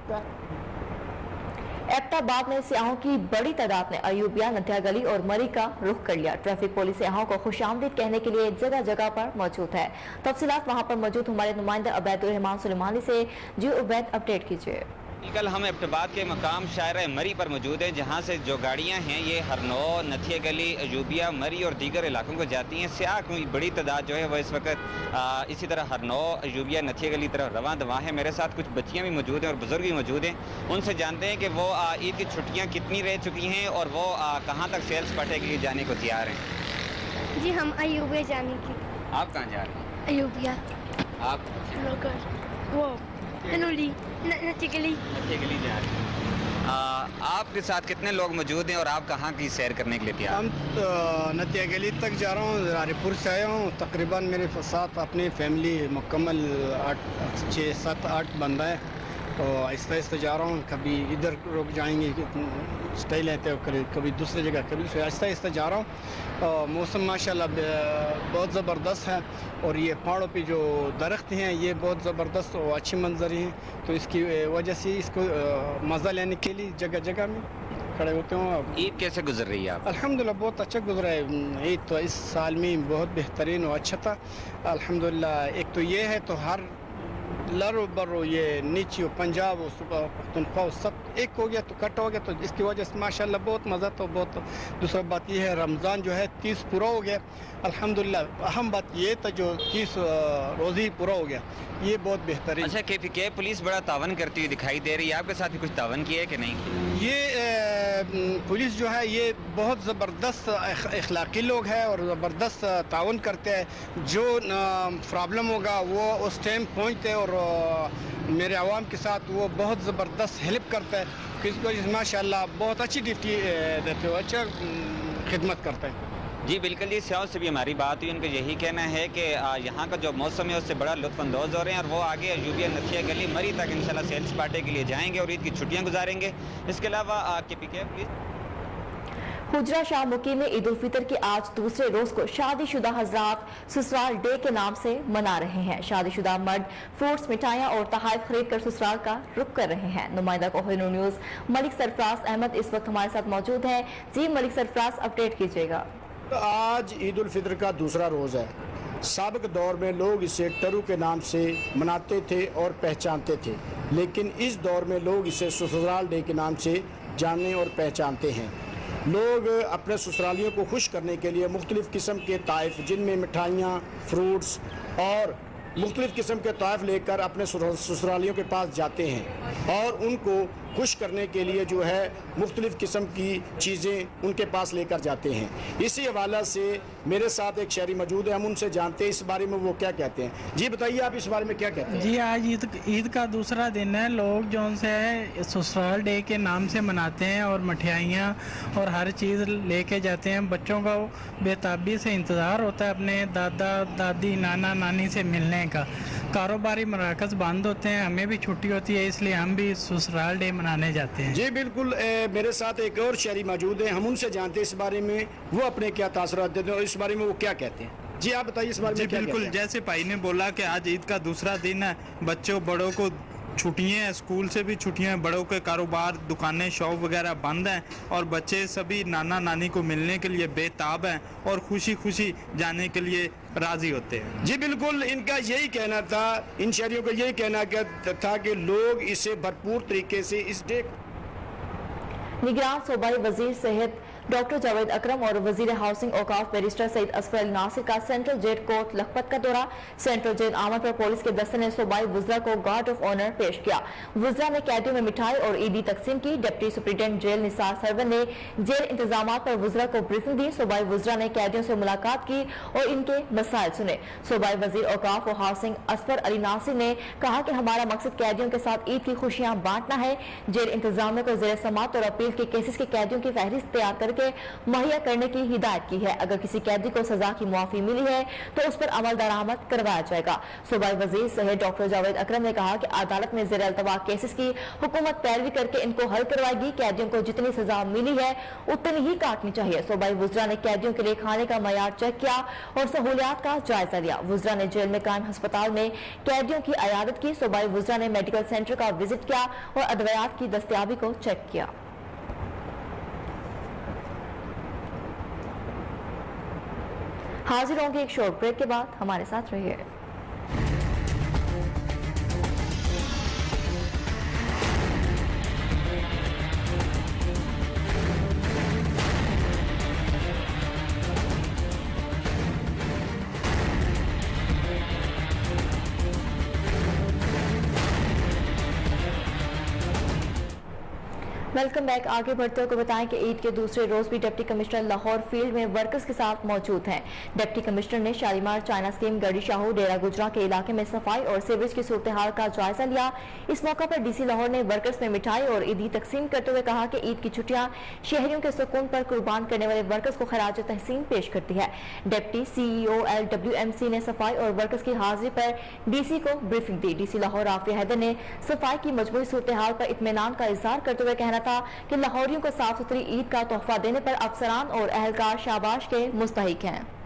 एबटाबाद में सियाहों की बड़ी तादाद ने अयूबिया, नथिया गली और मरी का रुख कर लिया। ट्रैफिक पुलिस सियाहों को खुशामदीद कहने के लिए जगह जगह पर मौजूद है। तफसीलात वहां पर मौजूद हमारे नुमाइंदा उबैदुर रहमान सुलेमानी से। जी उबैद, अपडेट कीजिए। कल हम एबटाबाद के मकाम शायरा मरी पर मौजूद हैं, जहाँ से जो गाड़ियाँ हैं ये हरनौ, नथिया गली, अयूबिया, मरी और दीगर इलाकों को जाती हैं। सियाह की बड़ी तादाद जो है वह इस वक्त इसी तरह हरनौ, अयूबिया, नथिया गली तरफ रवां दवा है। मेरे साथ कुछ बच्चियाँ भी मौजूद हैं और बुजुर्ग भी मौजूद हैं। उनसे जानते हैं कि वो ईद की छुट्टियाँ कितनी रह चुकी हैं और वो कहाँ तक सेल सपाटे के लिए जाने को तैयार हैं। जी हम अयूबिया जाने की। आप कहाँ जा रहे हैं? अयूबिया। आप वो नथिया गली जा रहे हैं। आपके साथ कितने लोग मौजूद हैं और आप कहाँ की सैर करने के लिए तैयार? हम नथिया गली तक जा रहा हूँ, रारीपुर से आया हूँ। तकरीबन मेरे साथ अपनी फैमिली मुकम्मल 6, 7, 8 बंदा है। तो आहिस्ता आहिस्ता जा रहा हूँ, कभी इधर रुक जाएंगे, स्टे लेते हो, कभी दूसरी जगह, कभी आहिस्ता आहिस्ता जा रहा हूँ। मौसम माशाल्लाह बहुत ज़बरदस्त है और ये पहाड़ों पे जो दरख्त हैं ये बहुत ज़बरदस्त और अच्छी मंजर हैं। तो इसकी वजह से इसको मज़ा लेने के लिए जगह जगह में खड़े होते हैं। ईद कैसे गुजर रही है आप? अल्हम्दुलिल्लाह बहुत अच्छा गुजरा है। ईद तो इस साल में बहुत बेहतरीन और अच्छा था अल्हम्दुलिल्लाह। एक तो ये है तो हर लरो बरो ये नीची पंजाब और सुबह पख्तूनख्वा सब एक हो गया तो कट हो गया, तो इसकी वजह से माशाल्लाह बहुत मज़ा। तो बहुत दूसरा बात ये है रमज़ान जो है 30 पूरा हो गया अल्हम्दुलिल्लाह। अहम बात ये था जो 30 रोज़ी पूरा हो गया, ये बहुत बेहतरीन। अच्छा, के पुलिस बड़ा तावन करती हुई दिखाई दे रही है, आपके साथ भी कुछ तावन किया है कि नहीं? ये पुलिस जो है ये बहुत ज़बरदस्त अखलाकी लोग हैं और ज़बरदस्त तावन करते हैं। जो प्रॉब्लम होगा वो उस टाइम पहुँचते हैं और मेरे आवाम के साथ वो बहुत ज़बरदस्त हेल्प करता है। किसी वजह से माशाल्लाह बहुत अच्छी ड्यूटी देते हो, अच्छा खिदमत करते हैं। जी बिल्कुल जी, सियाओं से भी हमारी बात हुई, उनका यही कहना है कि यहाँ का जो मौसम है उससे बड़ा लुत्फ़अंदोज़ हो रहे हैं और वो आगे अजूबिया नथिया गली मरी तक इंशाल्लाह सेल सपाटे के लिए जाएंगे और ईद की छुट्टियाँ गुजारेंगे। इसके अलावा KPK प्लीज़। हुजरा शाह मुकी में ईद उल फितर की आज दूसरे रोज को शादीशुदा हजरात ससुराल डे के नाम से मना रहे हैं। शादीशुदा मर्द फ्रूट्स, मिठाइयां और तोहफे खरीद कर ससुराल का रुख कर रहे हैं। नुमाइंदा कोहिनूर न्यूज मलिक सरफराज अहमद इस वक्त हमारे साथ मौजूद हैं। जी मलिक सरफराज, अपडेट कीजिएगा। आज ईद उल फितर का दूसरा रोज़ है। साबिक दौर में लोग इसे टरू के नाम से मनाते थे और पहचानते थे, लेकिन इस दौर में लोग इसे ससुराल डे के नाम से जानने और पहचानते हैं। लोग अपने ससुरालियों को खुश करने के लिए मुख्तलिफ़ किस्म के तोहफ़, जिनमें मिठाइयाँ, फ्रूट्स और मुख्तलिफ़ किस्म के तोहफ़ लेकर अपने ससुरालियों के पास जाते हैं और उनको खुश करने के लिए जो है मुख्तलिफ़ किस्म की चीज़ें उनके पास लेकर जाते हैं। इसी हवाला से मेरे साथ एक शहरी मौजूद है, हम उनसे जानते हैं इस बारे में वो क्या कहते हैं। जी बताइए, आप इस बारे में क्या कहते हैं? जी, आज ईद का दूसरा दिन है। लोग जो से है ससुराल डे के नाम से मनाते हैं और मठियाइयाँ और हर चीज़ लेके जाते हैं। बच्चों का बेताबी से इंतज़ार होता है अपने दादा दादी नाना नानी से मिलने का। कारोबारी मराकज़ बंद होते हैं, हमें भी छुट्टी होती है, इसलिए हम भी ससुराल डे मनाने जाते हैं। जी बिल्कुल, मेरे साथ एक और शहरी मौजूद है, हम उनसे जानते हैं इस बारे में वो अपने क्या तासुरात देते हैं और इस बारे में वो क्या कहते हैं। जी आप बताइए इस बारे में क्या कहते हैं? बिल्कुल, जैसे भाई ने बोला कि आज ईद का दूसरा दिन है, बच्चों बड़ों को छुट्टियां हैं, स्कूल से भी छुट्टियां हैं, बड़ों के कारोबार दुकानें शॉप वगैरह बंद हैं और बच्चे सभी नाना नानी को मिलने के लिए बेताब हैं और खुशी खुशी जाने के लिए राजी होते हैं। जी बिल्कुल, इनका यही कहना था, इन शहरियों का यही कहना था कि लोग इसे भरपूर तरीके से इस डे निगरान सूबाई वजीर सेहत डॉक्टर जावेद अकरम और वजीर हाउसिंग औकाफ बैरिस्टर सईद असफर अली नासिर का सेंट्रल जेल कोर्ट लखपत का दौरा। सेंट्रल जेल आमद पर पुलिस के दस्ते ने सूबाई वुज़रा को गार्ड ऑफ ऑनर पेश किया। वुज़रा ने कैदियों में मिठाई और ईदी तकसीम की। Deputy superintendent jail Nisar Sarwan ने जेल इंतजाम पर वुज़रा को ब्रीफिंग दी। सूबाई वुज़रा ने कैदियों से मुलाकात की और इनके मसाइल सुने। सूबाई वजीर औकाफ और हाउसिंग असफर अली नासिर ने कहा कि हमारा मकसद कैदियों के साथ ईद की खुशियां बांटना है। जेल इंतजामिया को जेर समाअत और अपील के केसेस के कैदियों की फहरिस्त तैयार करके मुहैया करने की हिदायत की है। अगर किसी कैदी को सजा की मुआफी मिली है तो उस पर अमल दरामद करवाया जाएगा। सूबाई वजीर सेहत डॉक्टर जावेद अकरम ने कहा कि अदालत में जेर अल्तवा केसेस की हुकूमत पैरवी करके इनको हल करवाएगी। कैदियों को जितनी सजा मिली है उतनी ही काटनी चाहिए। सूबाई वुज़रा ने कैदियों के लिए खाने का मयार चेक किया और सहूलियात का जायजा लिया। वुज़रा ने जेल में कायम अस्पताल में कैदियों की अयादत की। सूबाई वुज़रा ने मेडिकल सेंटर का विजिट किया और अद्वियात की दस्तयाबी को चेक किया। हाजिर होंगे एक शॉर्ट ब्रेक के बाद, हमारे साथ रहिए। Welcome back. आगे बढ़ते हुए बताएं कि ईद के दूसरे रोज भी डिप्टी कमिश्नर लाहौर फील्ड में वर्कर्स के साथ मौजूद हैं। डिप्टी कमिश्नर ने शालीमार चाइना स्कीम, गढ़ी शाहू, डेरा गुजरा के इलाके में सफाई और सीवरेज की सूरत हाल का जायजा लिया। इस मौका पर डीसी लाहौर ने वर्कर्स में मिठाई और ईदी तकसीम करते हुए कहा कि ईद की छुट्टियां शहरियों के सुकून पर कुर्बान करने वाले वर्कर्स को खराज तहसीन पेश करती है। डिप्टी CEO LWMC ने सफाई और वर्कर्स की हाजिरी पर डीसी को ब्रीफिंग दी। डीसी लाहौर आफिया हैदर ने सफाई की मजबूरी सूरत हाल पर इत्मीनान का इजहार करते हुए कहना था कि लाहौरियों को साफ सुथरी ईद का तोहफा देने पर अफसरान और अहलकार शाबाश के मुस्तहिक हैं।